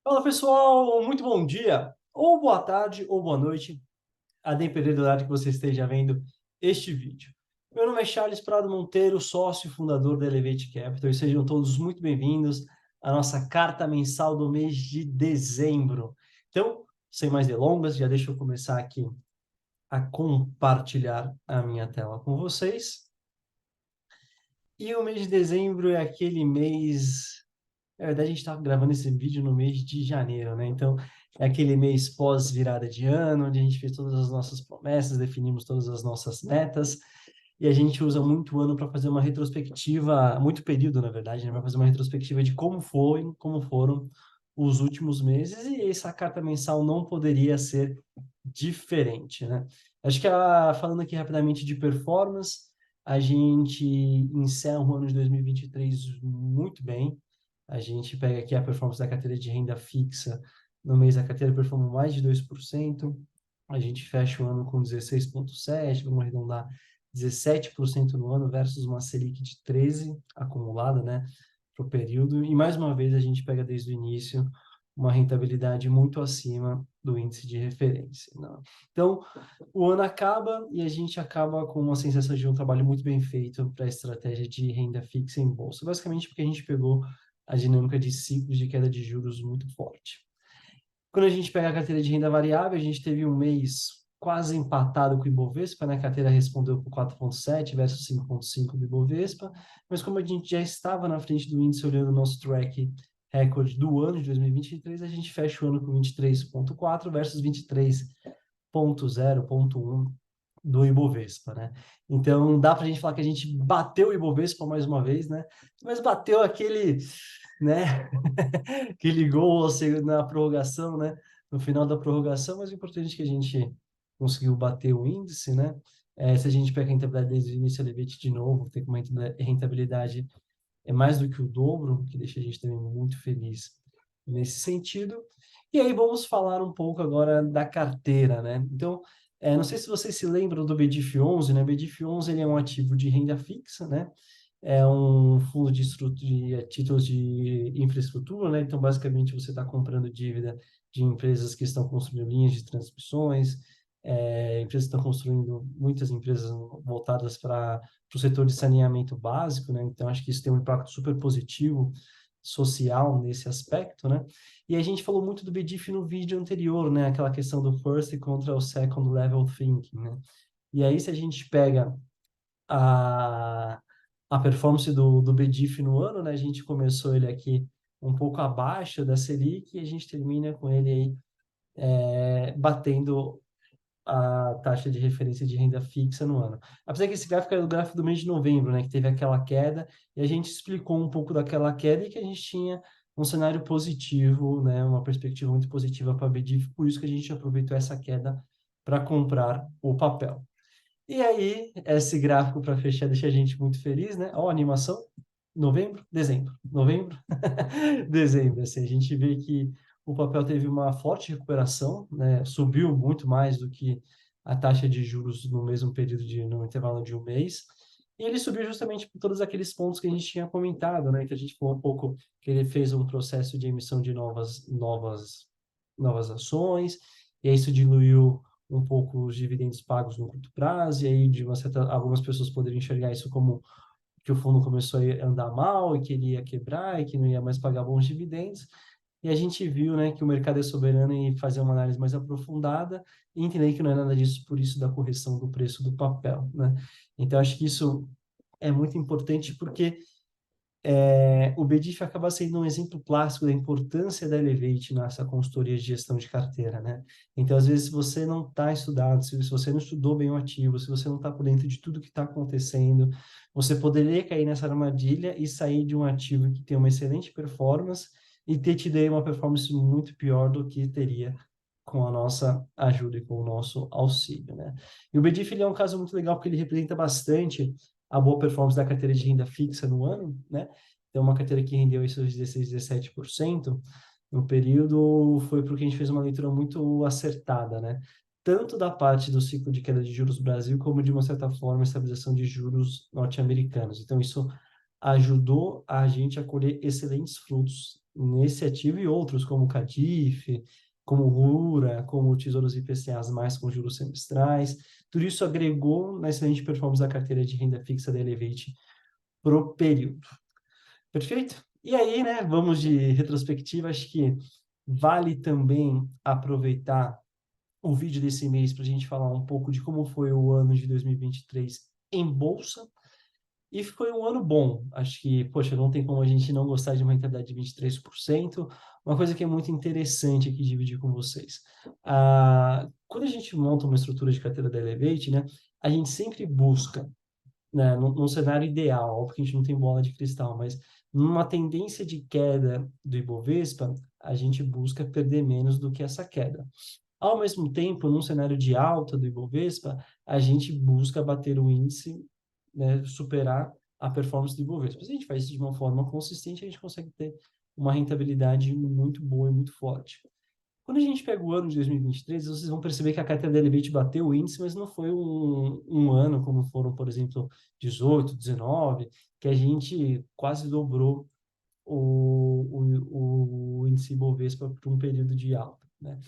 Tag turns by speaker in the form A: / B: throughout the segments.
A: Fala pessoal, muito bom dia, ou boa tarde, ou boa noite, a depender do horário que você esteja vendo este vídeo. Meu nome é Charles Prado Monteiro, sócio e fundador da Elevate Capital, e sejam todos muito bem-vindos à nossa carta mensal do mês de dezembro. Então, sem mais delongas, já deixa eu começar aqui a compartilhar a minha tela com vocês. E o mês de dezembro é aquele mês. Na verdade, a gente está gravando esse vídeo no mês de janeiro, né? Então, é aquele mês pós-virada de ano, onde a gente fez todas as nossas promessas, definimos todas as nossas metas, e a gente usa muito o ano para fazer uma retrospectiva, muito período, na verdade, né? Para fazer uma retrospectiva de como foram os últimos meses, e essa carta mensal não poderia ser diferente, né? Acho que, falando aqui rapidamente de performance, a gente encerra o ano de 2023 muito bem. A gente pega aqui a performance da carteira de renda fixa. No mês, a carteira performou mais de 2%. A gente fecha o ano com 16,7%, vamos arredondar 17% no ano, versus uma Selic de 13% acumulada, né, para o período. E, mais uma vez, a gente pega desde o início uma rentabilidade muito acima do índice de referência, né? Então, o ano acaba e a gente acaba com uma sensação de um trabalho muito bem feito para a estratégia de renda fixa em bolsa. Basicamente porque a gente pegou a dinâmica de ciclos de queda de juros muito forte. Quando a gente pega a carteira de renda variável, a gente teve um mês quase empatado com o Ibovespa, né? A carteira respondeu por 4,7 versus 5,5 do Ibovespa, mas como a gente já estava na frente do índice olhando o nosso track record do ano de 2023, a gente fecha o ano com 23,4 versus 23,0,1 do Ibovespa, né? Então, dá para a gente falar que a gente bateu o Ibovespa mais uma vez, né? Mas bateu aquele, né? Aquele gol na prorrogação, né? No final da prorrogação, mas o importante é que a gente conseguiu bater o índice, né? Se a gente pega a rentabilidade desde o início, elevate de novo, tem uma rentabilidade é mais do que o dobro, que deixa a gente também muito feliz nesse sentido. E aí vamos falar um pouco agora da carteira, né? Então, não sei se vocês se lembram do BDIF 11, né? O BDIF 11 ele é um ativo de renda fixa, né? É um fundo de títulos de infraestrutura, né? Então, basicamente, você está comprando dívida de empresas que estão construindo linhas de transmissões, empresas que estão construindo, muitas empresas voltadas para o setor de saneamento básico, né? Então, acho que isso tem um impacto super positivo social nesse aspecto, né? E a gente falou muito do BDIF no vídeo anterior, né? Aquela questão do first contra o second level thinking, né? E aí, se a gente pega a, a performance do BDIF no ano, né? A gente começou ele aqui um pouco abaixo da Selic e a gente termina com ele aí batendo a taxa de referência de renda fixa no ano. Apesar que esse gráfico é o gráfico do mês de novembro, né, que teve aquela queda, e a gente explicou um pouco daquela queda e que a gente tinha um cenário positivo, né, uma perspectiva muito positiva para a BDIF, por isso que a gente aproveitou essa queda para comprar o papel. E aí, esse gráfico para fechar deixa a gente muito feliz, né? Ó, a animação, novembro, dezembro, assim, a gente vê que o papel teve uma forte recuperação, né? Subiu muito mais do que a taxa de juros no mesmo período no intervalo de um mês. E ele subiu justamente por todos aqueles pontos que a gente tinha comentado, né? Que a gente falou um pouco que ele fez um processo de emissão de novas ações, e aí isso diluiu um pouco os dividendos pagos no curto prazo, e aí algumas pessoas poderiam enxergar isso como que o fundo começou a andar mal e que ele ia quebrar e que não ia mais pagar bons dividendos. E a gente viu, né, que o mercado é soberano e fazer uma análise mais aprofundada e entender que não é nada disso por isso da correção do preço do papel, né? Então acho que isso é muito importante porque o BDIF acaba sendo um exemplo clássico da importância da Elevate nessa consultoria de gestão de carteira, né? Então, às vezes, se você não está estudado, se você não estudou bem o ativo, se você não está por dentro de tudo que está acontecendo, você poderia cair nessa armadilha e sair de um ativo que tem uma excelente performance e ter tido aí uma performance muito pior do que teria com a nossa ajuda e com o nosso auxílio, né? E o BDIF ele é um caso muito legal porque ele representa bastante a boa performance da carteira de renda fixa no ano, né? Então, uma carteira que rendeu aí seus 16, 17% no período foi porque a gente fez uma leitura muito acertada, né? Tanto da parte do ciclo de queda de juros do Brasil, como de uma certa forma, a estabilização de juros norte-americanos. Então, isso ajudou a gente a colher excelentes frutos nesse ativo e outros, como o CADIF, como o RURA, como o Tesouros IPCAs mais com juros semestrais. Tudo isso agregou na excelente performance da carteira de renda fixa da Elevate pro período. Perfeito? E aí, né, vamos de retrospectiva, acho que vale também aproveitar o vídeo desse mês para a gente falar um pouco de como foi o ano de 2023 em bolsa. E foi um ano bom. Acho que, poxa, não tem como a gente não gostar de uma rentabilidade de 23%. Uma coisa que é muito interessante aqui dividir com vocês. Quando a gente monta uma estrutura de carteira da Elevate, né, a gente sempre busca, né, num cenário ideal, óbvio que a gente não tem bola de cristal, mas numa tendência de queda do Ibovespa, a gente busca perder menos do que essa queda. Ao mesmo tempo, num cenário de alta do Ibovespa, a gente busca bater o índice, né, superar a performance do Ibovespa. Se a gente faz isso de uma forma consistente, a gente consegue ter uma rentabilidade muito boa e muito forte. Quando a gente pega o ano de 2023, vocês vão perceber que a carteira da Elevate bateu o índice, mas não foi um ano como foram, por exemplo, 18, 19, que a gente quase dobrou o índice Ibovespa por um período de alta, né?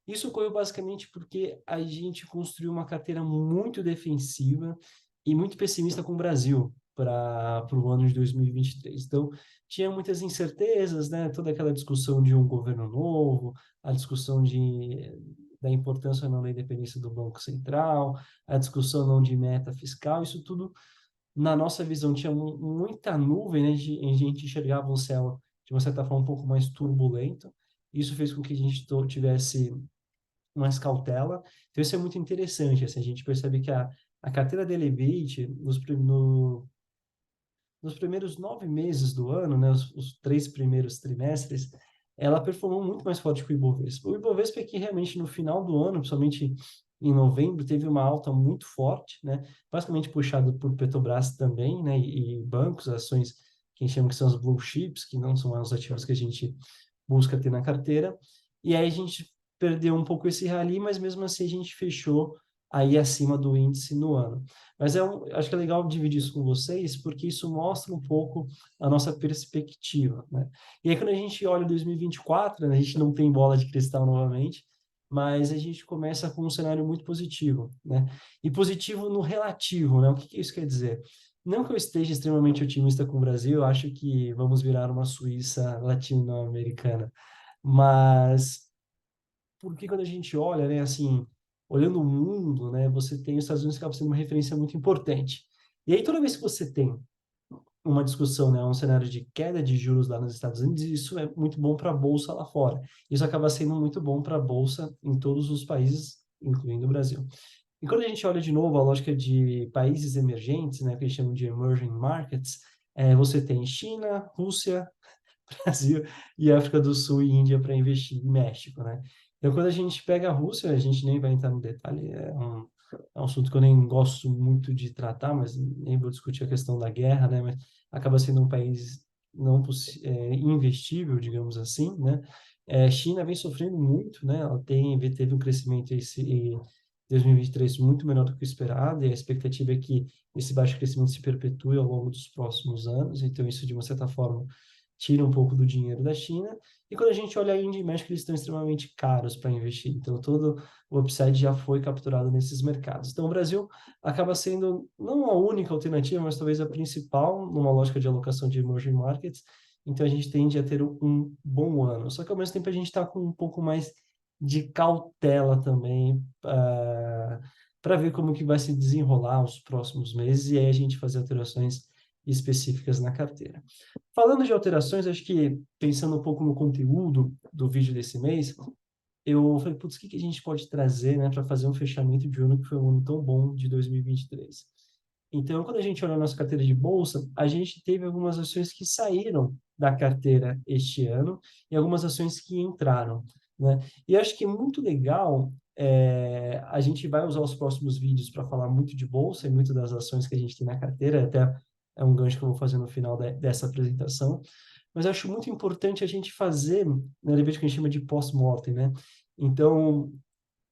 A: Isso ocorreu basicamente porque a gente construiu uma carteira muito defensiva e muito pessimista com o Brasil para o ano de 2023. Então, tinha muitas incertezas, né? Toda aquela discussão de um governo novo, a discussão da importância ou não da independência do Banco Central, a discussão não de meta fiscal, isso tudo na nossa visão, tinha muita nuvem, né? A gente enxergava um céu, de uma certa forma, um pouco mais turbulento. Isso fez com que a gente tivesse mais cautela. Então, isso é muito interessante. Assim, a gente percebe que a carteira da Elevate, nos primeiros 9 meses do ano, né, os 3 primeiros trimestres, ela performou muito mais forte que o Ibovespa. O Ibovespa é que realmente no final do ano, principalmente em novembro, teve uma alta muito forte, né, basicamente puxado por Petrobras também, né, e bancos, ações que a gente chama que são os blue chips, que não são os ativos que a gente busca ter na carteira. E aí a gente perdeu um pouco esse rally, mas mesmo assim a gente fechou aí acima do índice no ano. Mas acho que é legal dividir isso com vocês, porque isso mostra um pouco a nossa perspectiva, né? E aí, quando a gente olha 2024, né, a gente não tem bola de cristal novamente, mas a gente começa com um cenário muito positivo, né? E positivo no relativo, né? O que isso quer dizer? Não que eu esteja extremamente otimista com o Brasil, eu acho que vamos virar uma Suíça latino-americana, mas porque quando a gente olha, né, assim, olhando o mundo, né, você tem os Estados Unidos que acaba sendo uma referência muito importante. E aí toda vez que você tem uma discussão, né, um cenário de queda de juros lá nos Estados Unidos, isso é muito bom para a bolsa lá fora. Isso acaba sendo muito bom para a bolsa em todos os países, incluindo o Brasil. E quando a gente olha de novo a lógica de países emergentes, né, que eles chamam de emerging markets, você tem China, Rússia, Brasil e África do Sul e Índia para investir em México, né? Então, quando a gente pega a Rússia, a gente nem vai entrar no detalhe, é um assunto que eu nem gosto muito de tratar, mas nem vou discutir a questão da guerra, né? Mas acaba sendo um país não investível, digamos assim, né? China vem sofrendo muito, né? Ela teve um crescimento em 2023 muito menor do que o esperado, e a expectativa é que esse baixo crescimento se perpetue ao longo dos próximos anos. Então, isso, de uma certa forma, tira um pouco do dinheiro da China. E quando a gente olha a Índia e México, eles estão extremamente caros para investir. Então, todo o upside já foi capturado nesses mercados. Então, o Brasil acaba sendo não a única alternativa, mas talvez a principal numa lógica de alocação de emerging markets. Então, a gente tende a ter um bom ano. Só que, ao mesmo tempo, a gente está com um pouco mais de cautela também para ver como que vai se desenrolar os próximos meses e aí a gente fazer alterações específicas na carteira. Falando de alterações, acho que pensando um pouco no conteúdo do vídeo desse mês, eu falei, putz, o que a gente pode trazer, né, para fazer um fechamento de ano que foi um ano tão bom de 2023? Então, quando a gente olha a nossa carteira de bolsa, a gente teve algumas ações que saíram da carteira este ano e algumas ações que entraram, né? E acho que é muito legal, a gente vai usar os próximos vídeos para falar muito de bolsa e muito das ações que a gente tem na carteira, até é um gancho que eu vou fazer no final dessa apresentação, mas acho muito importante a gente fazer, na né, que a gente chama de post-mortem, né? Então,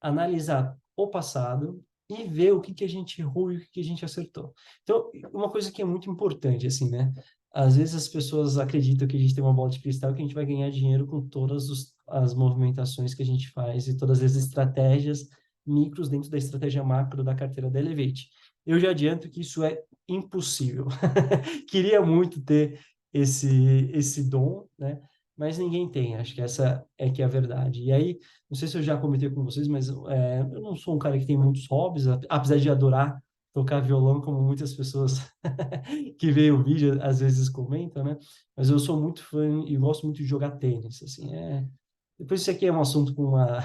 A: analisar o passado e ver o que a gente errou e o que a gente acertou. Então, uma coisa que é muito importante, assim, né? Às vezes as pessoas acreditam que a gente tem uma bola de cristal, que a gente vai ganhar dinheiro com todas as movimentações que a gente faz e todas as estratégias micros dentro da estratégia macro da carteira da Elevate. Eu já adianto que isso é impossível. Queria muito ter esse dom, né? Mas ninguém tem. Acho que essa é que é a verdade. E aí, não sei se eu já comentei com vocês, mas eu não sou um cara que tem muitos hobbies, apesar de adorar tocar violão, como muitas pessoas que veem o vídeo às vezes comentam, né? Mas eu sou muito fã e gosto muito de jogar tênis, assim, Depois isso aqui é um assunto para uma,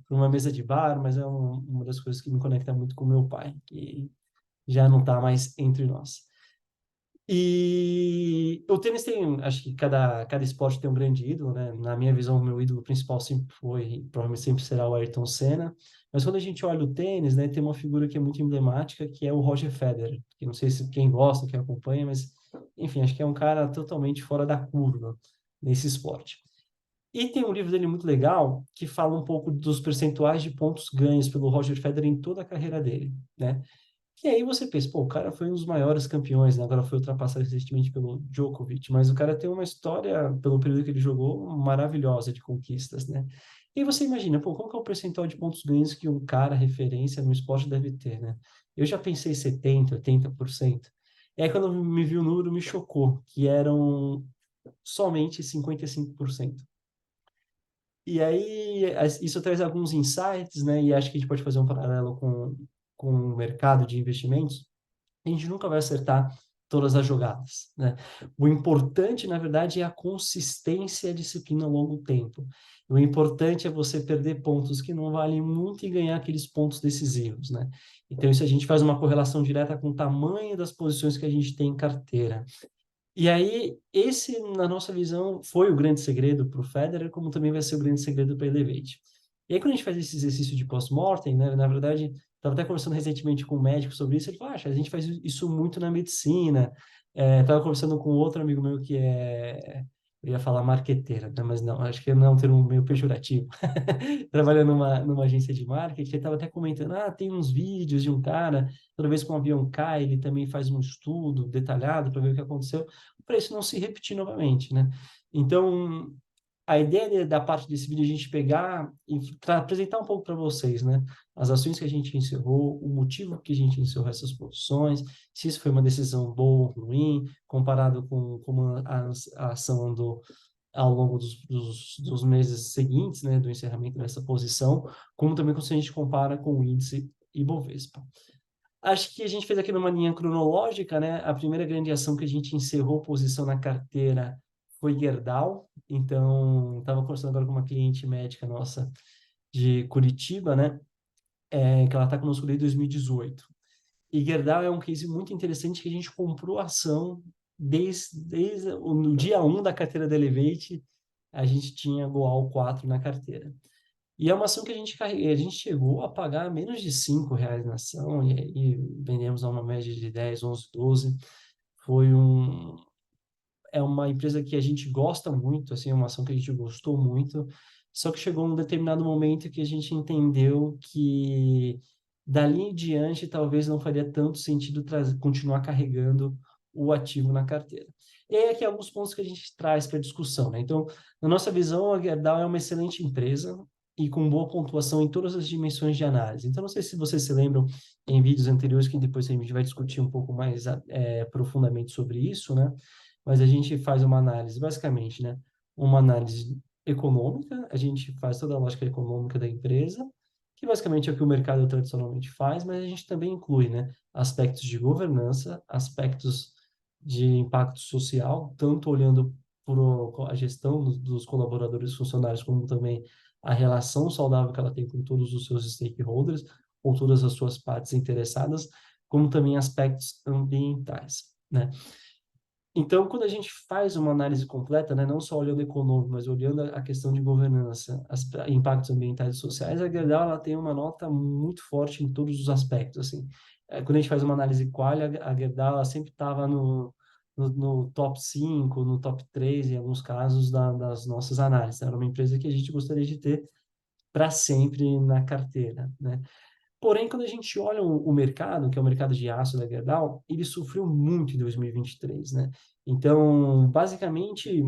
A: para uma mesa de bar, mas é uma das coisas que me conecta muito com meu pai, que já não está mais entre nós. E o tênis tem, acho que cada esporte tem um grande ídolo, né? Na minha visão, o meu ídolo principal sempre foi, e provavelmente sempre será o Ayrton Senna. Mas quando a gente olha o tênis, né, tem uma figura que é muito emblemática, que é o Roger Federer, que não sei se quem gosta, quem acompanha, mas, enfim, acho que é um cara totalmente fora da curva nesse esporte. E tem um livro dele muito legal que fala um pouco dos percentuais de pontos ganhos pelo Roger Federer em toda a carreira dele, né? E aí você pensa, pô, o cara foi um dos maiores campeões, né? Agora foi ultrapassado recentemente pelo Djokovic, mas o cara tem uma história, pelo período que ele jogou, maravilhosa de conquistas, né? E aí você imagina, pô, qual que é o percentual de pontos ganhos que um cara referência no esporte deve ter, né? Eu já pensei 70, 80%. E aí quando me vi o número, me chocou, que eram somente 55%. E aí, isso traz alguns insights, né? E acho que a gente pode fazer um paralelo com o mercado de investimentos. A gente nunca vai acertar todas as jogadas, né? O importante, na verdade, é a consistência e a disciplina ao longo do tempo. O importante é você perder pontos que não valem muito e ganhar aqueles pontos decisivos, né? Então, isso a gente faz uma correlação direta com o tamanho das posições que a gente tem em carteira. E aí, esse, na nossa visão, foi o grande segredo para o Federer, como também vai ser o grande segredo para o Elevate. E aí, quando a gente faz esse exercício de post-mortem, né, na verdade, estava até conversando recentemente com um médico sobre isso, ele falou, a gente faz isso muito na medicina. Estava conversando com outro amigo meu que eu ia falar marqueteira, né, mas não, acho que não é um termo meio pejorativo. Trabalhando numa agência de marketing, ele estava até comentando, tem uns vídeos de um cara, toda vez que um avião cai, ele também faz um estudo detalhado para ver o que aconteceu para isso não se repetir novamente, né? Então, a ideia da parte desse vídeo é a gente pegar e apresentar um pouco para vocês, né? As ações que a gente encerrou, o motivo que a gente encerrou essas posições, se isso foi uma decisão boa ou ruim, comparado com como a ação andou ao longo dos meses seguintes, né, do encerramento dessa posição, como também se a gente compara com o índice Ibovespa. Acho que a gente fez aqui numa linha cronológica, né? A primeira grande ação que a gente encerrou posição na carteira foi Gerdau. Então, estava conversando agora com uma cliente médica nossa de Curitiba, né? Que ela está conosco desde 2018. E Gerdau é um case muito interessante que a gente comprou a ação desde o dia 1 da carteira da Elevate, a gente tinha Goal 4 na carteira. E é uma ação que a gente chegou a pagar menos de R$ 5 na ação e vendemos a uma média de 10, 11, 12. Foi é uma empresa que a gente gosta muito, assim, é uma ação que a gente gostou muito, só que chegou um determinado momento que a gente entendeu que dali em diante talvez não faria tanto sentido continuar carregando o ativo na carteira. E aí aqui alguns pontos que a gente traz para discussão, né? Então, na nossa visão, a Gerdau é uma excelente empresa e com boa pontuação em todas as dimensões de análise. Então, não sei se vocês se lembram em vídeos anteriores, que depois a gente vai discutir um pouco mais profundamente sobre isso, né? Mas a gente faz uma análise, basicamente, né? Uma análise econômica, a gente faz toda a lógica econômica da empresa, que basicamente é o que o mercado tradicionalmente faz, mas a gente também inclui, né? Aspectos de governança, aspectos de impacto social, tanto olhando por a gestão dos colaboradores e funcionários, como também a relação saudável que ela tem com todos os seus stakeholders, ou todas as suas partes interessadas, como também aspectos ambientais, né? Então, quando a gente faz uma análise completa, né, não só olhando o econômico, mas olhando a questão de governança, impactos ambientais e sociais, a Gerdau ela tem uma nota muito forte em todos os aspectos. Assim. Quando a gente faz uma análise qual, a Gerdau ela sempre estava no top 5, no top 3, em alguns casos, das nossas análises. Era uma empresa que a gente gostaria de ter para sempre na carteira, né? Porém, quando a gente olha o mercado, que é o mercado de aço da Gerdau, ele sofreu muito em 2023, né? Então, basicamente,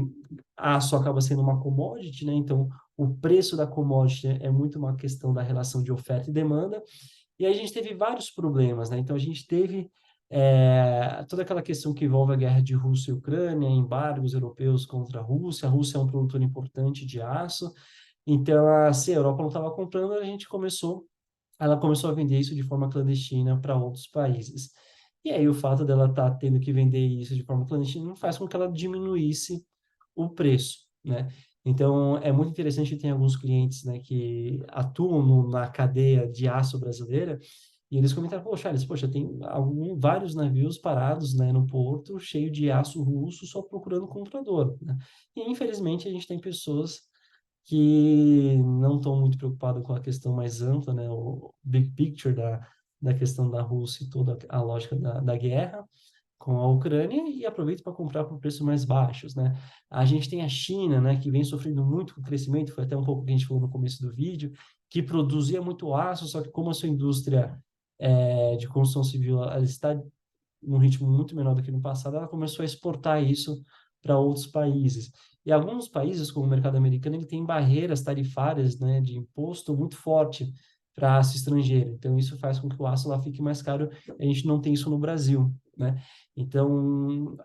A: aço acaba sendo uma commodity, né? Então, o preço da commodity é muito uma questão da relação de oferta e demanda. E aí a gente teve vários problemas, né? Então, a gente teve toda aquela questão que envolve a guerra de Rússia e Ucrânia, embargos europeus contra a Rússia. A Rússia é um produtor importante de aço. Então, se a Europa não estava comprando, ela começou a vender isso de forma clandestina para outros países. E aí o fato dela estar tendo que vender isso de forma clandestina não faz com que ela diminuísse o preço, né? Então, é muito interessante, tem alguns clientes, né, que atuam na cadeia de aço brasileira, e eles comentaram, poxa, Charles, poxa, tem vários navios parados, né, no porto, cheio de aço russo, só procurando comprador, né? E, infelizmente, a gente tem pessoas que não estão muito preocupados com a questão mais ampla, né, o big picture da questão da Rússia e toda a lógica da guerra com a Ucrânia e aproveita para comprar por preços mais baixos, né? A gente tem a China, né, que vem sofrendo muito com o crescimento, foi até um pouco o que a gente falou no começo do vídeo, que produzia muito aço, só que como a sua indústria de construção civil ela está num ritmo muito menor do que no passado, ela começou a exportar isso para outros países. E alguns países, como o mercado americano, ele tem barreiras tarifárias, né, de imposto muito forte para aço estrangeiro. Então, isso faz com que o aço lá fique mais caro. A gente não tem isso no Brasil, né? Então,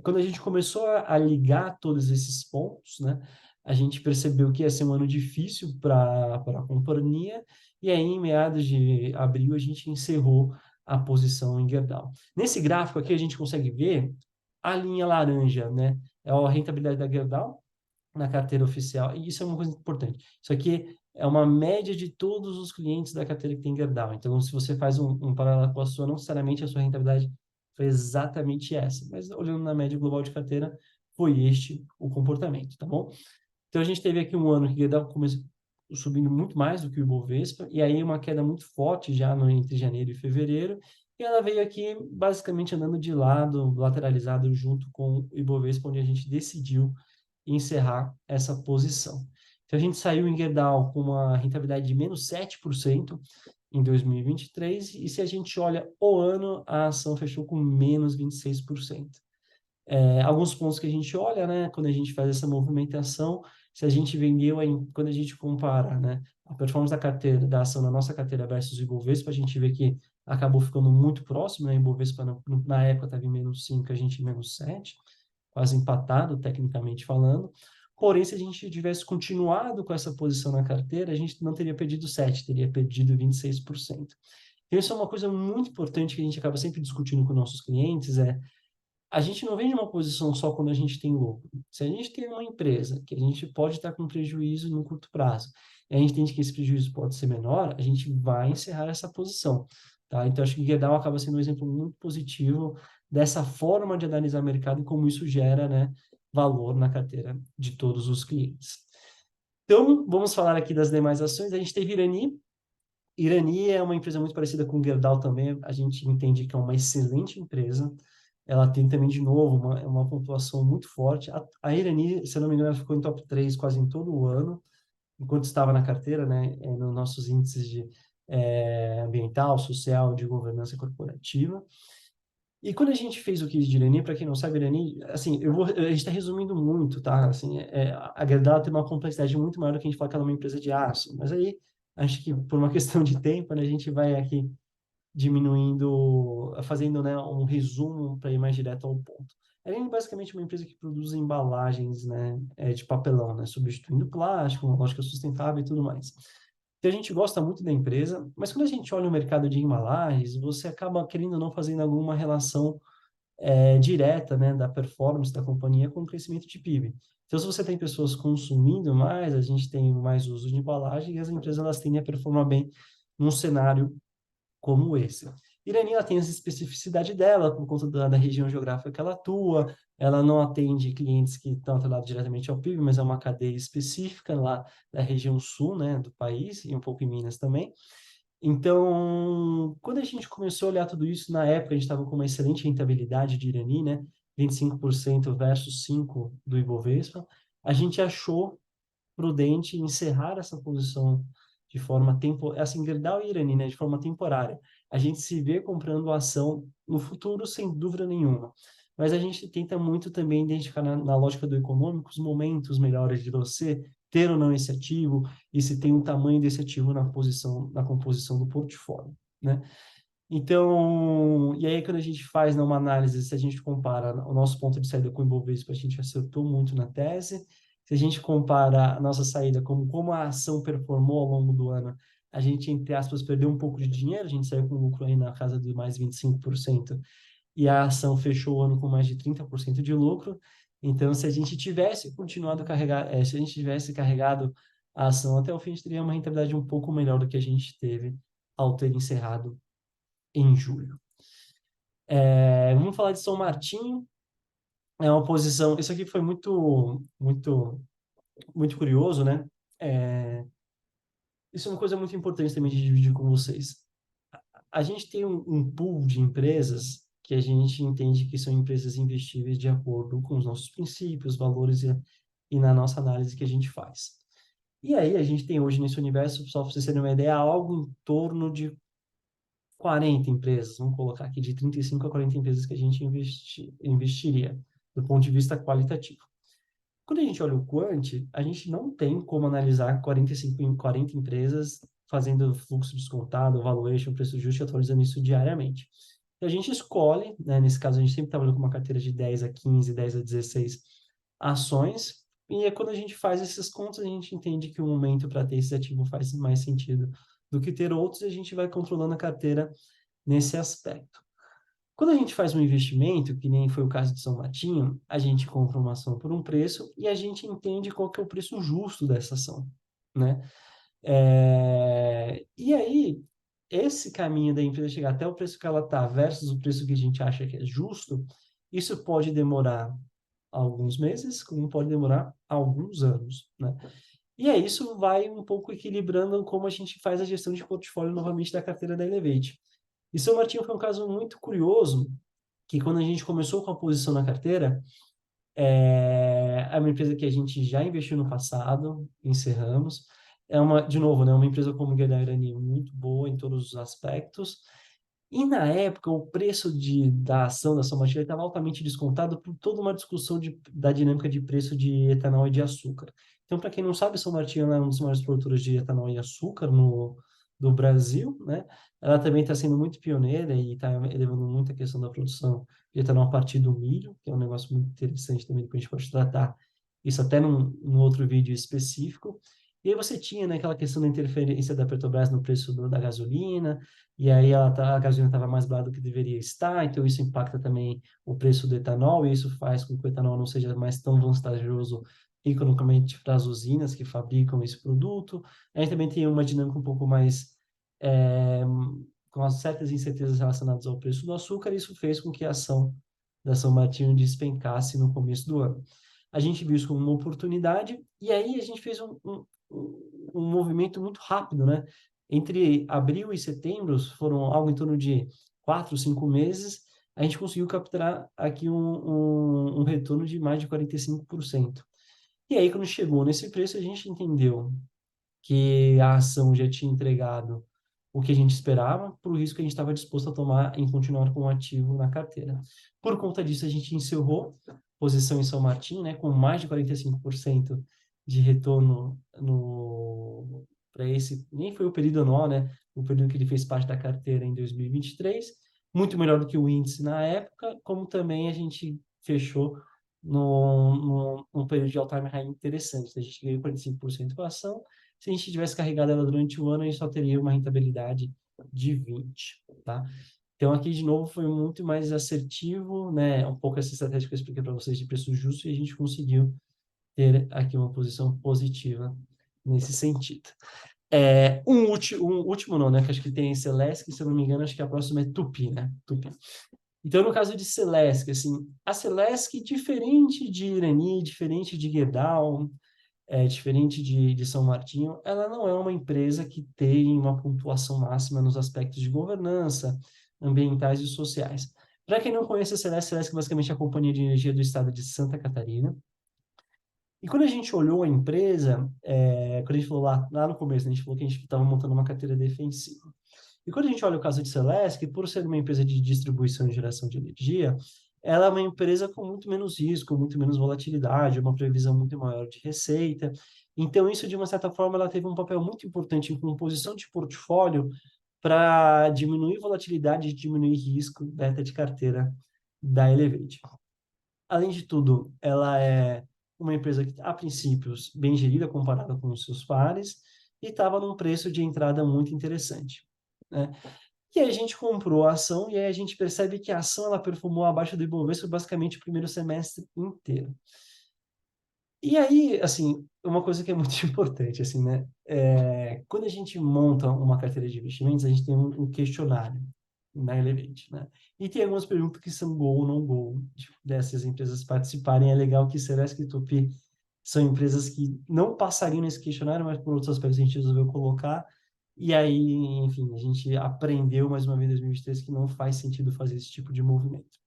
A: quando a gente começou a ligar todos esses pontos, né, a gente percebeu que ia ser um ano difícil para a companhia, e aí, em meados de abril, a gente encerrou a posição em Gerdau. Nesse gráfico aqui, a gente consegue ver a linha laranja, né? É a rentabilidade da Gerdau na carteira oficial, e isso é uma coisa importante. Isso aqui é uma média de todos os clientes da carteira que tem Gerdau. Então, se você faz um paralelo com a sua, não necessariamente a sua rentabilidade foi exatamente essa, mas olhando na média global de carteira, foi este o comportamento, tá bom? Então, a gente teve aqui um ano que Gerdau começou subindo muito mais do que o Ibovespa, e aí uma queda muito forte já entre janeiro e fevereiro, e ela veio aqui basicamente andando de lado, lateralizado junto com o Ibovespa, onde a gente decidiu encerrar essa posição. Então, a gente saiu em Gerdau com uma rentabilidade de menos 7% em 2023, e se a gente olha o ano, a ação fechou com menos 26%. Alguns pontos que a gente olha, né, quando a gente faz essa movimentação, se a gente vendeu, quando a gente compara, né, a performance da carteira, da ação na nossa carteira versus o Ibovespa, a gente vê que acabou ficando muito próximo, né, o Ibovespa na época estava em menos 5, a gente em menos 7, quase empatado, tecnicamente falando. Porém, se a gente tivesse continuado com essa posição na carteira, a gente não teria perdido 7, teria perdido 26%. Então, isso é uma coisa muito importante que a gente acaba sempre discutindo com nossos clientes, a gente não vende uma posição só quando a gente tem lucro. Se a gente tem uma empresa que a gente pode estar com prejuízo no curto prazo, e a gente entende que esse prejuízo pode ser menor, a gente vai encerrar essa posição, tá? Então, acho que Gerdau acaba sendo um exemplo muito positivo dessa forma de analisar o mercado e como isso gera, né, valor na carteira de todos os clientes. Então, vamos falar aqui das demais ações. A gente teve Irani. Irani é uma empresa muito parecida com Gerdau também. A gente entende que é uma excelente empresa. Ela tem também, de novo, uma pontuação muito forte. A Irani, se eu não me engano, ela ficou em top 3 quase em todo o ano, enquanto estava na carteira, né, nos nossos índices de ambiental, social, de governança corporativa. E quando a gente fez o case de Irani, para quem não sabe, Irani, assim, a gente está resumindo muito, tá? Assim, a Gerdau tem uma complexidade muito maior do que a gente falar que ela é uma empresa de aço. Mas aí, acho que por uma questão de tempo, né, a gente vai aqui diminuindo, fazendo, né, um resumo para ir mais direto ao ponto. Ela é basicamente uma empresa que produz embalagens, né, de papelão, né, substituindo plástico, uma lógica sustentável e tudo mais. Então, a gente gosta muito da empresa, mas quando a gente olha o mercado de embalagens, você acaba querendo ou não fazendo alguma relação direta, né, da performance da companhia com o crescimento de PIB. Então, se você tem pessoas consumindo mais, a gente tem mais uso de embalagem e as empresas elas tendem a performar bem num cenário como esse. Irani ela tem essa especificidade dela por conta da região geográfica que ela atua, ela não atende clientes que estão atrelados diretamente ao PIB, mas é uma cadeia específica lá da região sul, né, do país e um pouco em Minas também. Então, quando a gente começou a olhar tudo isso, na época a gente estava com uma excelente rentabilidade de Irani, né, 25% versus 5% do Ibovespa, a gente achou prudente encerrar essa posição de forma temporária, assim, Gerdau e Irani, né, de forma temporária. A gente se vê comprando ação no futuro, sem dúvida nenhuma. Mas a gente tenta muito também identificar na lógica do econômico os momentos melhores de você ter ou não esse ativo e se tem o tamanho desse ativo na composição do portfólio, né? Então, e aí quando a gente faz, né, uma análise, se a gente compara o nosso ponto de saída com o Ibovespa, a gente acertou muito na tese. Se a gente compara a nossa saída como a ação performou ao longo do ano, a gente, entre aspas, perdeu um pouco de dinheiro, a gente saiu com lucro aí na casa de mais 25%, e a ação fechou o ano com mais de 30% de lucro. Então, se a gente tivesse continuado a carregar, se a gente tivesse carregado a ação até o fim, a gente teria uma rentabilidade um pouco melhor do que a gente teve ao ter encerrado em julho. Vamos falar de São Martinho. É uma posição. Isso aqui foi muito curioso, né? É, isso é uma coisa muito importante também de dividir com vocês. A gente tem um pool de empresas que a gente entende que são empresas investíveis de acordo com os nossos princípios, valores e na nossa análise que a gente faz. E aí a gente tem hoje nesse universo, só para vocês terem uma ideia, algo em torno de 40 empresas, vamos colocar aqui de 35 a 40 empresas que a gente investiria, do ponto de vista qualitativo. Quando a gente olha o Quant, a gente não tem como analisar 40 empresas fazendo fluxo descontado, valuation, preço justo e atualizando isso diariamente. E a gente escolhe, né, nesse caso a gente sempre trabalhou com uma carteira de 10 a 15, 10 a 16 ações, e é quando a gente faz essas contas, a gente entende que o momento para ter esse ativo faz mais sentido do que ter outros, e a gente vai controlando a carteira nesse aspecto. Quando a gente faz um investimento, que nem foi o caso de São Martinho, a gente compra uma ação por um preço e a gente entende qual que é o preço justo dessa ação, né? E aí, esse caminho da empresa chegar até o preço que ela está versus o preço que a gente acha que é justo, isso pode demorar alguns meses, como pode demorar alguns anos, né? E aí isso vai um pouco equilibrando como a gente faz a gestão de portfólio novamente da carteira da Elevate. E São Martinho foi um caso muito curioso, que quando a gente começou com a posição na carteira, é uma empresa que a gente já investiu no passado, encerramos. De novo, né, uma empresa como a Irani, muito boa em todos os aspectos. E na época, o preço da ação da São Martinho estava altamente descontado por toda uma discussão da dinâmica de preço de etanol e de açúcar. Então, para quem não sabe, São Martinho é um dos maiores produtores de etanol e açúcar do Brasil, né? Ela também está sendo muito pioneira e está elevando muito a questão da produção de etanol a partir do milho, que é um negócio muito interessante também, depois a gente pode tratar isso até num outro vídeo específico. E aí você tinha, né, aquela questão da interferência da Petrobras no preço da gasolina, e aí a gasolina estava mais barata do que deveria estar, então isso impacta também o preço do etanol, e isso faz com que o etanol não seja mais tão vantajoso economicamente para as usinas que fabricam esse produto. A gente também tem uma dinâmica um pouco mais é, com certas incertezas relacionadas ao preço do açúcar, e isso fez com que a ação da São Martinho despencasse no começo do ano. A gente viu isso como uma oportunidade, e aí a gente fez um movimento muito rápido, né? Entre abril e setembro, foram algo em torno de 4, 5 meses, a gente conseguiu capturar aqui um retorno de mais de 45%. E aí, quando chegou nesse preço, a gente entendeu que a ação já tinha entregado o que a gente esperava, por risco que a gente estava disposto a tomar em continuar com o ativo na carteira. Por conta disso, a gente encerrou posição em São Martin, né, com mais de 45% de retorno para esse, nem foi o período anual, né, o período que ele fez parte da carteira em 2023, muito melhor do que o índice na época, como também a gente fechou num período de all-time high interessante. A gente ganhou 45% com a ação. Se a gente tivesse carregado ela durante o ano, a gente só teria uma rentabilidade de 20%, tá? Então, aqui, de novo, foi muito mais assertivo, né? Um pouco essa estratégia que eu expliquei para vocês de preço justo, e a gente conseguiu ter aqui uma posição positiva nesse sentido. Um último não, né? Que acho que tem Celesc, se eu não me engano, acho que a próxima é Tupi, né? Tupi. Então, no caso de Celesc, assim, a Celesc, diferente de Irani, diferente de Gerdau, diferente de São Martinho, ela não é uma empresa que tem uma pontuação máxima nos aspectos de governança, ambientais e sociais. Para quem não conhece a Celesc, Celesc basicamente é a companhia de energia do estado de Santa Catarina. E quando a gente olhou a empresa, quando a gente falou lá no começo, né, a gente falou que a gente estava montando uma carteira defensiva. E quando a gente olha o caso de Celesc, por ser uma empresa de distribuição e geração de energia, ela é uma empresa com muito menos risco, muito menos volatilidade, uma previsão muito maior de receita. Então, isso, de uma certa forma, ela teve um papel muito importante em composição de portfólio para diminuir volatilidade e diminuir risco beta de carteira da Elevate. Além de tudo, ela é uma empresa que, a princípios, bem gerida comparada com os seus pares e estava num preço de entrada muito interessante, né? E aí a gente comprou a ação e aí a gente percebe que a ação ela performou abaixo do Ibovespa basicamente o primeiro semestre inteiro. E aí, assim, uma coisa que é muito importante, assim, né? Quando a gente monta uma carteira de investimentos, a gente tem um questionário na Elevate, né? E tem algumas perguntas que são go ou não go dessas empresas participarem. É legal que Celesc e Tupi são empresas que não passariam nesse questionário, mas por outros aspectos a gente resolveu colocar. E aí, enfim, a gente aprendeu mais uma vez em 2023 que não faz sentido fazer esse tipo de movimento.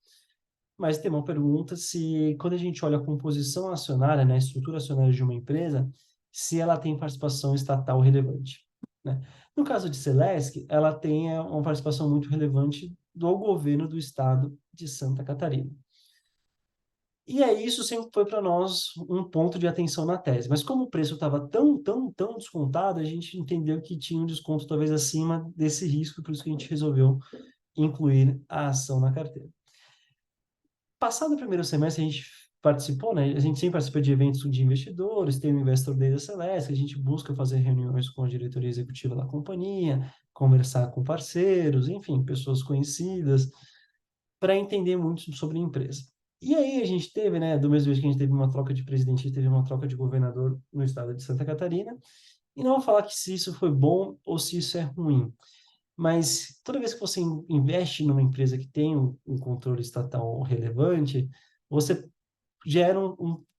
A: Mas tem uma pergunta se, quando a gente olha a composição acionária, né, a estrutura acionária de uma empresa, se ela tem participação estatal relevante, né? No caso de Celesc, ela tem uma participação muito relevante do governo do estado de Santa Catarina. E aí isso sempre foi para nós um ponto de atenção na tese. Mas como o preço estava tão descontado, a gente entendeu que tinha um desconto talvez acima desse risco, por isso que a gente resolveu incluir a ação na carteira. Passado o primeiro semestre, a gente participou, né? A gente sempre participa de eventos de investidores, tem o Investor Day da Celeste, a gente busca fazer reuniões com a diretoria executiva da companhia, conversar com parceiros, enfim, pessoas conhecidas, para entender muito sobre a empresa. E aí a gente teve, né, do mesmo jeito que a gente teve uma troca de presidente, a gente teve uma troca de governador no estado de Santa Catarina, e não vou falar que se isso foi bom ou se isso é ruim, mas toda vez que você investe numa empresa que tem um controle estatal relevante, você gera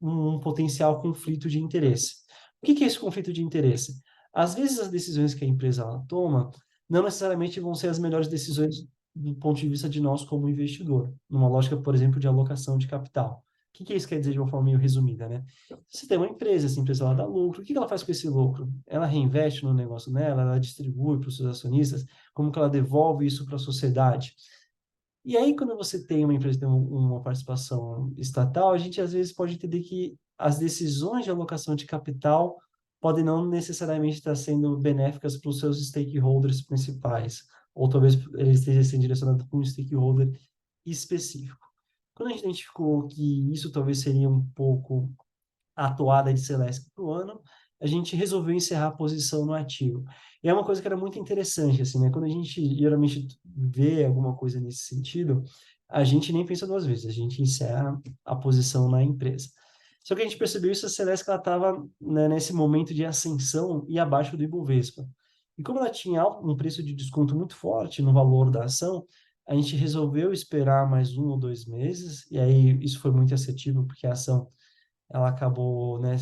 A: um potencial conflito de interesse. O que é esse conflito de interesse? Às vezes as decisões que a empresa ela toma não necessariamente vão ser as melhores decisões do ponto de vista de nós como investidor, numa lógica, por exemplo, de alocação de capital. O que isso quer dizer de uma forma meio resumida, né? Você tem uma empresa, essa empresa ela dá lucro, o que ela faz com esse lucro? Ela reinveste no negócio dela, ela distribui para os seus acionistas, como que ela devolve isso para a sociedade? E aí, quando você tem uma empresa que tem uma participação estatal, a gente às vezes pode entender que as decisões de alocação de capital podem não necessariamente estar sendo benéficas para os seus stakeholders principais, ou talvez eles estejam sendo direcionados para um stakeholder específico. Quando a gente identificou que isso talvez seria um pouco a toada de Celeste para o ano, a gente resolveu encerrar a posição no ativo. E é uma coisa que era muito interessante, assim, né? Quando a gente geralmente vê alguma coisa nesse sentido, a gente nem pensa duas vezes, a gente encerra a posição na empresa. Só que a gente percebeu isso, a Celeste ela estava, né, nesse momento de ascensão e abaixo do Ibovespa. E como ela tinha um preço de desconto muito forte no valor da ação, a gente resolveu esperar mais 1 ou 2 meses, e aí isso foi muito assertivo, porque a ação ela acabou, né,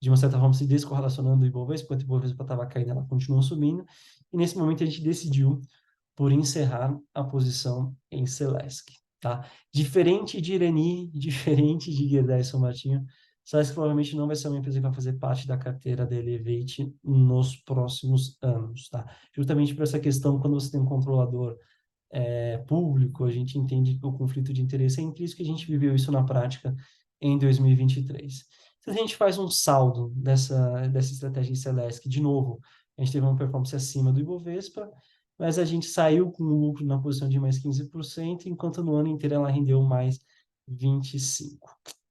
A: de uma certa forma se descorrelacionando do Ibovespa, enquanto o Ibovespa estava caindo, ela continuou subindo, e nesse momento a gente decidiu por encerrar a posição em Celesc, tá? Diferente de Irani, diferente de Gerdau e São Martinho, Celesc provavelmente não vai ser uma empresa que vai fazer parte da carteira da Elevate nos próximos anos, tá? Justamente por essa questão, quando você tem um controlador público, a gente entende que o conflito de interesse é intrínseco, que a gente viveu isso na prática em 2023. Se a gente faz um saldo dessa estratégia em Celesc, de novo, a gente teve uma performance acima do Ibovespa, mas a gente saiu com um lucro na posição de mais 15%, enquanto no ano inteiro ela rendeu mais 25%.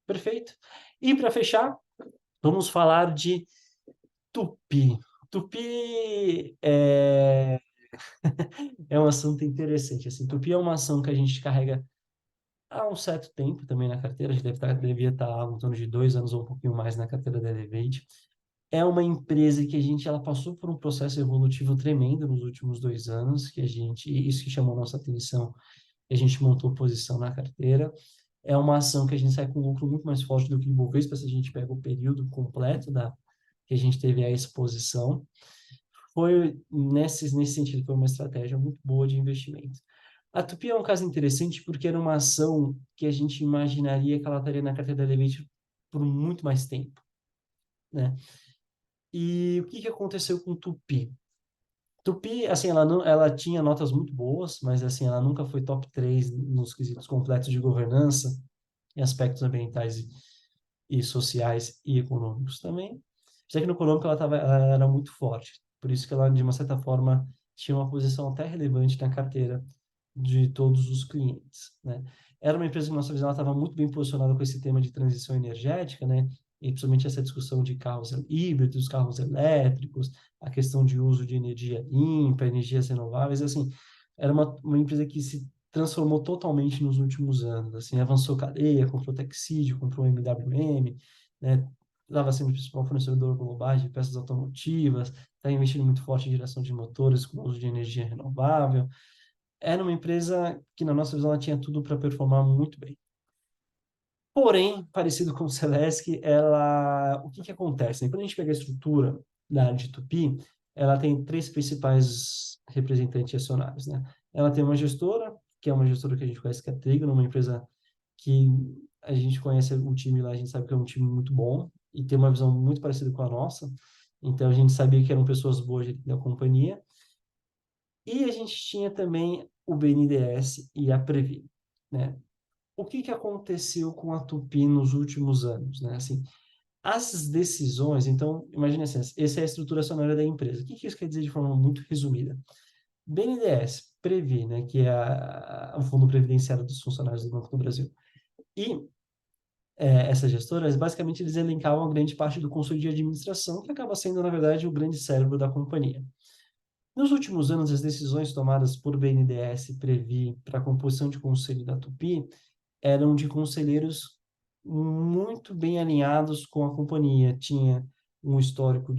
A: Perfeito? E para fechar, vamos falar de Tupi. Tupi é um assunto interessante. Assim, Tupi é uma ação que a gente carrega há um certo tempo também na carteira. A gente devia estar em torno de 2 anos ou um pouquinho mais na carteira da Elevate. É uma empresa que ela passou por um processo evolutivo tremendo nos últimos 2 anos, isso que chamou a nossa atenção, e a gente montou posição na carteira. É uma ação que a gente sai com um lucro muito mais forte do que o Ibovespa, se a gente pega o período completo que a gente teve a exposição. Nesse sentido, foi uma estratégia muito boa de investimento. A Tupi é um caso interessante porque era uma ação que a gente imaginaria que ela estaria na carteira da Elevate por muito mais tempo, né? E o que que aconteceu com Tupi? Tupi, assim, ela não, ela tinha notas muito boas, mas assim, ela nunca foi top 3 nos quesitos completos de governança em aspectos ambientais e sociais e econômicos também. Já que no econômico ela era muito forte, por isso que ela, de uma certa forma, tinha uma posição até relevante na carteira de todos os clientes, né? Era uma empresa que, na nossa visão, ela estava muito bem posicionada com esse tema de transição energética, né? E principalmente essa discussão de carros híbridos, carros elétricos, a questão de uso de energia limpa, energias renováveis, assim, era uma empresa que se transformou totalmente nos últimos anos, assim, avançou cadeia, comprou Texídio, comprou MWM, né? Estava sendo o principal fornecedor global de peças automotivas, está investindo muito forte em geração de motores com uso de energia renovável. Era uma empresa que, na nossa visão, ela tinha tudo para performar muito bem. Porém, parecido com o Celesc, o que que acontece? Quando a gente pega a estrutura da área de Tupi, ela tem três principais representantes acionários, né? Ela tem uma gestora, que é uma gestora que a gente conhece que é a Trigno, uma empresa que a gente conhece o time lá, a gente sabe que é um time muito bom e tem uma visão muito parecida com a nossa. Então, a gente sabia que eram pessoas boas da companhia. E a gente tinha também o BNDES e a Previ, né? O que que aconteceu com a Tupi nos últimos anos, né? Assim, as decisões, então, imagine assim, essa é a estrutura acionária da empresa. O que que isso quer dizer de forma muito resumida? BNDES, Previ, né, que é o Fundo Previdenciário dos Funcionários do Banco do Brasil, e essas gestoras, basicamente, eles elencavam grande parte do conselho de administração, que acaba sendo, na verdade, o grande cérebro da companhia. Nos últimos anos, as decisões tomadas por BNDES e Previ para a composição de conselho da Tupi eram de conselheiros muito bem alinhados com a companhia. Tinha um histórico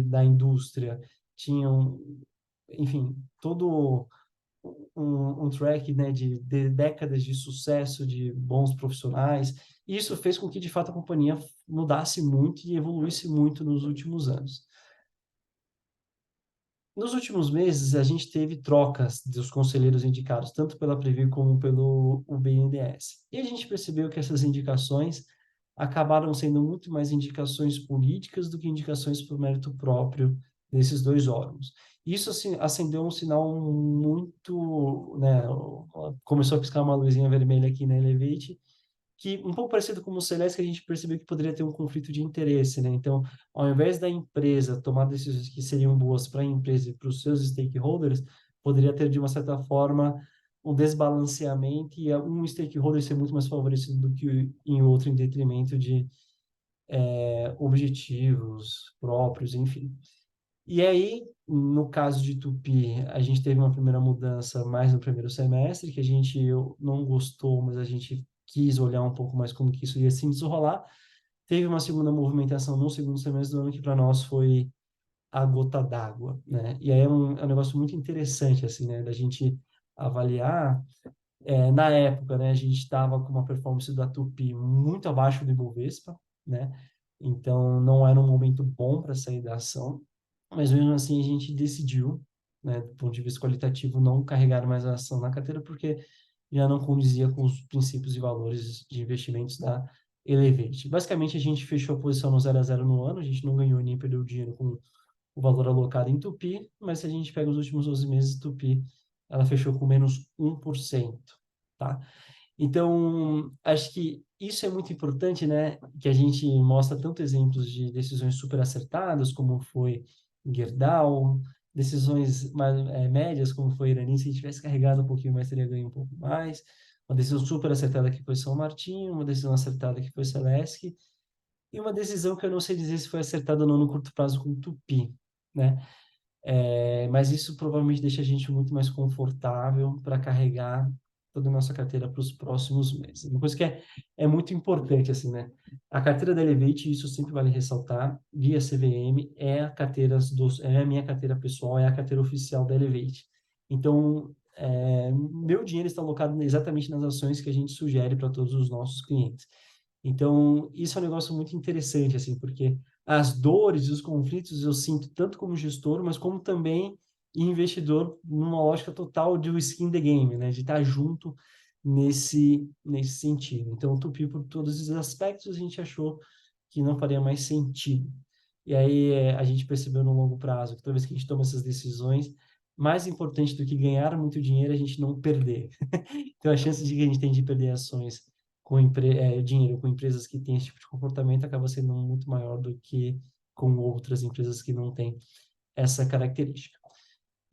A: da indústria, tinham, enfim, todo um track, né, de décadas de sucesso, de bons profissionais. E isso fez com que, de fato, a companhia mudasse muito e evoluísse muito nos últimos anos. Nos últimos meses, a gente teve trocas dos conselheiros indicados, tanto pela Previ como pelo BNDES. E a gente percebeu que essas indicações acabaram sendo muito mais indicações políticas do que indicações por mérito próprio desses dois órgãos. Isso assim, acendeu um sinal muito, né, começou a piscar uma luzinha vermelha aqui na Elevate, que um pouco parecido com o Celeste, que a gente percebeu que poderia ter um conflito de interesse, né? Então, ao invés da empresa tomar decisões que seriam boas para a empresa e para os seus stakeholders, poderia ter, de uma certa forma, um desbalanceamento e um stakeholder ser muito mais favorecido do que em outro, em detrimento de objetivos próprios, enfim. E aí, no caso de Tupi, a gente teve uma primeira mudança mais no primeiro semestre, que a gente não gostou, mas a gente quis olhar um pouco mais como que isso ia se desenrolar. Teve uma segunda movimentação no segundo semestre do ano, que para nós foi a gota d'água, né? E aí é um negócio muito interessante, assim, né? Da gente avaliar. Na época, né, a gente estava com uma performance da Tupi muito abaixo do Ibovespa, né? Então, não era um momento bom para sair da ação, mas mesmo assim a gente decidiu, né, do ponto de vista qualitativo, não carregar mais a ação na carteira, porque já não condizia com os princípios e valores de investimentos da Elevate. Basicamente, a gente fechou a posição no 0 a 0 no ano, a gente não ganhou nem perdeu dinheiro com o valor alocado em Tupi, mas se a gente pega os últimos 12 meses, Tupi, ela fechou com menos 1%, tá? Então, acho que isso é muito importante, né? Que a gente mostra tanto exemplos de decisões super acertadas, como foi Gerdau, decisões mais, médias, como foi Irani, se a gente tivesse carregado um pouquinho mais, teria ganho um pouco mais. Uma decisão super acertada que foi São Martinho, uma decisão acertada que foi Celesc, e uma decisão que eu não sei dizer se foi acertada ou não no curto prazo com Tupi, né? Mas isso provavelmente deixa a gente muito mais confortável para carregar toda a nossa carteira para os próximos meses. Uma coisa que é muito importante, assim, né? A carteira da Elevate, isso sempre vale ressaltar, via CVM, é a minha carteira pessoal, é a carteira oficial da Elevate. Então, meu dinheiro está alocado exatamente nas ações que a gente sugere para todos os nossos clientes. Então, isso é um negócio muito interessante, assim, porque as dores e os conflitos eu sinto tanto como gestor, mas como também e investidor numa lógica total de skin the game, né? De estar junto nesse sentido. Então, o Tupi, por todos esses aspectos, a gente achou que não faria mais sentido. E aí a gente percebeu no longo prazo que toda vez que a gente toma essas decisões, mais importante do que ganhar muito dinheiro é a gente não perder. Então, a chance de que a gente tem de perder ações com dinheiro com empresas que têm esse tipo de comportamento acaba sendo muito maior do que com outras empresas que não têm essa característica.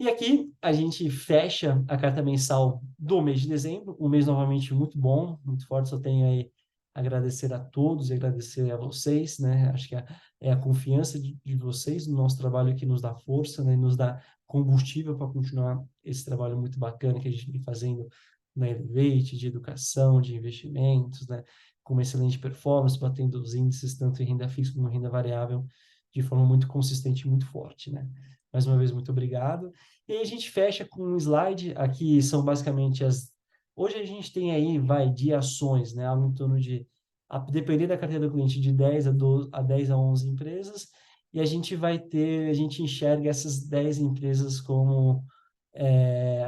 A: E aqui a gente fecha a carta mensal do mês de dezembro, um mês novamente muito bom, muito forte. Só tenho aí a agradecer a todos e agradecer a vocês, né? Acho que é a confiança de vocês no nosso trabalho que nos dá força, né? Nos dá combustível para continuar esse trabalho muito bacana que a gente vem fazendo na Elevate, de educação, de investimentos, né? Com uma excelente performance, batendo os índices tanto em renda fixa como em renda variável de forma muito consistente e muito forte, né? Mais uma vez, muito obrigado. E aí a gente fecha com um slide, aqui são basicamente as... Hoje a gente tem aí, de ações, né, algo em torno de, a depender da carteira do cliente, de 10 a 12, a 10 a 11 empresas, e a gente enxerga essas 10 empresas como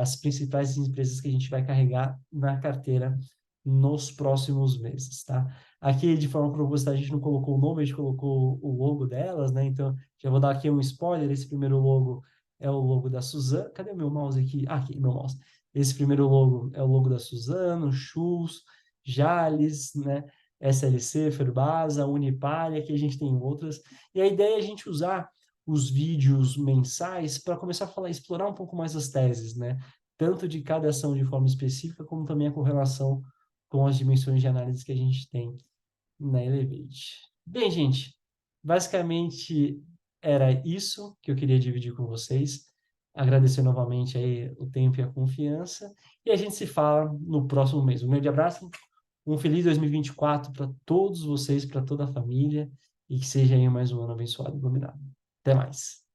A: as principais empresas que a gente vai carregar na carteira nos próximos meses, tá? Aqui, de forma proposital, a gente não colocou o nome, a gente colocou o logo delas, né? Então, já vou dar aqui um spoiler, esse primeiro logo é o logo da Suzano. Cadê o meu mouse aqui? Ah, aqui, meu mouse. Esse primeiro logo é o logo da Suzano, Schultz, Jales, né? SLC, Ferbasa, Unipar, e aqui a gente tem outras. E a ideia é a gente usar os vídeos mensais para começar a falar, explorar um pouco mais as teses, né? Tanto de cada ação de forma específica, como também a correlação com as dimensões de análise que a gente tem na Elevate. Bem, gente, basicamente era isso que eu queria dividir com vocês. Agradecer novamente aí o tempo e a confiança. E a gente se fala no próximo mês. Um grande abraço, um feliz 2024 para todos vocês, para toda a família, e que seja aí mais um ano abençoado e iluminado. Até mais.